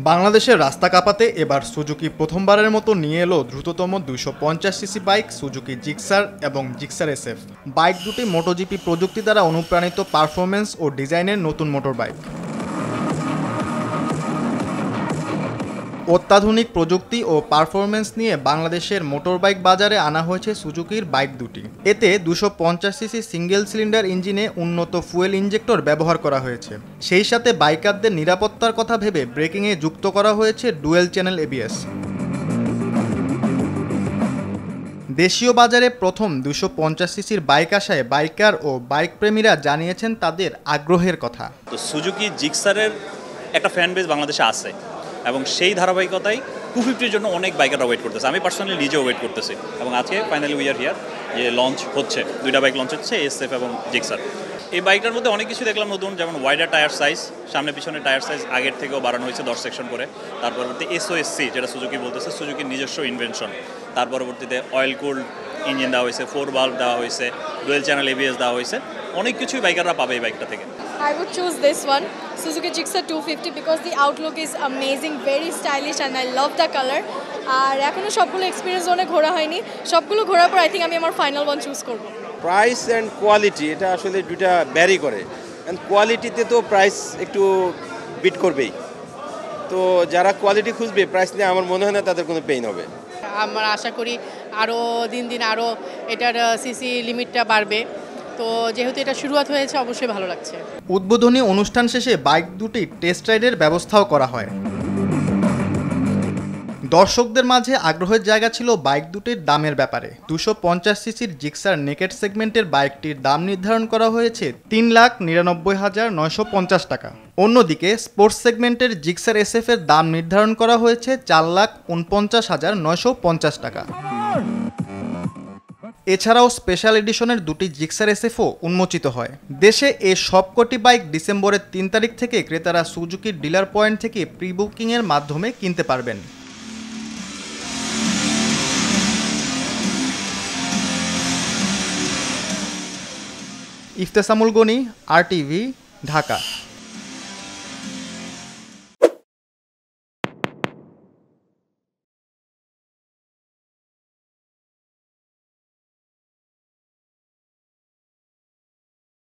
বাংলাদেশের রাস্তা কাঁপাতে এবার সুজুকি প্রথমবারের মতো নিয়ে এলো দ্রুততম 250 সিসি বাইক সুজুকি জিক্সার এবং জিক্সার এসএফ। বাইক দুটি মোটোজিপি প্রযুক্তি দ্বারা অনুপ্রাণিত পারফরমেন্স ও ডিজাইনের নতুন মোটর বাইক। অত্যাধুনিক প্রযুক্তি ও পারফরমেন্স নিয়ে বাংলাদেশের মোটরবাইক বাজারে আনা হয়েছে সুজুকির বাইক দুটি। এতে 250 সিসি সিঙ্গেল সিলিন্ডার ইঞ্জিনে উন্নত ফুয়েল ইঞ্জেক্টর ব্যবহার করা হয়েছে। সেই সাথে বাইকারদের নিরাপত্তার কথা ভেবে ব্রেকিংয়ে যুক্ত করা হয়েছে ডুয়েল চ্যানেল এবিএস। দেশীয় বাজারে প্রথম 250 সিসির বাইক আসায় বাইকার ও বাইক প্রেমীরা জানিয়েছেন তাদের আগ্রহের কথা। তো সুজুকি জিক্সারের একটা ফ্যান বেস বাংলাদেশে আছে এবং সেই ধারাবাহিকতায় 250-র জন্য অনেক বাইকাররা ওয়েট করতেছে। আমি পার্সোনালি নিজেও ওয়েট করতেছি এবং আজকে ফাইনালি উই আর হিয়ার যে লঞ্চ হচ্ছে, দুইটা বাইক লঞ্চ হচ্ছে, এসএফ এবং জিক্সার। এই বাইকটার মধ্যে অনেক কিছু দেখলাম নতুন, যেমন ওয়াইডার টায়ার সাইজ, সামনে পিছনে টায়ার সাইজ আগের থেকেও বাড়ানো হয়েছে 10 সেকশন করে। তার পরবর্তী এসওএসসি, যেটা সুজুকি বলতেছে, সুজুকির নিজস্ব ইনভেনশন। তার পরবর্তীতে অয়েল কুল্ড ইঞ্জিন দেওয়া হয়েছে, 4 বাল্ব দেওয়া হয়েছে, ডুয়েল চ্যানেল এবিএস দেওয়া হয়েছে। অনেক কিছুই বাইকাররা পাবে এই বাইকটা থেকে। I would choose this one, Suzuki Gixxer 250, because the outlook is amazing, very stylish and I love the color. আর এখনো সবগুলো এক্সপিরিয়েন্স জোনে ঘোরা হয়নি, সবগুলো ঘোরার পর আই থিঙ্ক আমি আমার ফাইনাল ওয়ান চুজ করব। প্রাইস অ্যান্ড কোয়ালিটি এটা আসলে দুইটা ভ্যারি করে, অ্যান্ড কোয়ালিটিতে তো প্রাইস একটু বিট করবেই। তো যারা কোয়ালিটি খুঁজবে প্রাইস নিয়ে আমার মনে হয় না তাদের কোনো পেইন হবে। আমরা আশা করি আরও দিন দিন আরও এটার সিসি লিমিটটা বাড়বে। তো যেহেতু এটা শুরুয়াত হয়েছে অবশ্যই ভালো লাগছে। উদ্বোধনী অনুষ্ঠান শেষে বাইক দুটি টেস্ট রাইডের ব্যবস্থাও করা হয়। দর্শকদের মাঝে আগ্রহের জায়গা ছিল বাইক দুটির দামের ব্যাপারে। 250 সিসির জিক্সার নেকেট সেগমেন্টের বাইকটির দাম নির্ধারণ করা হয়েছে 3,99,950 টাকা। অন্যদিকে স্পোর্টস সেগমেন্টের জিক্সার এসএফ এর দাম নির্ধারণ করা হয়েছে 4,49,950 টাকা। এছাড়াও স্পেশাল এডিশনের দুটি জিক্সার এসএফও উন্মোচিত হয়। দেশে এ সবকটি বাইক ডিসেম্বরের 3 তারিখ থেকে ক্রেতারা সুজুকির ডিলার পয়েন্ট থেকে প্রি বুকিংয়ের মাধ্যমে কিনতে পারবেন। ইফতেসামুল গনি, RTV, ঢাকা।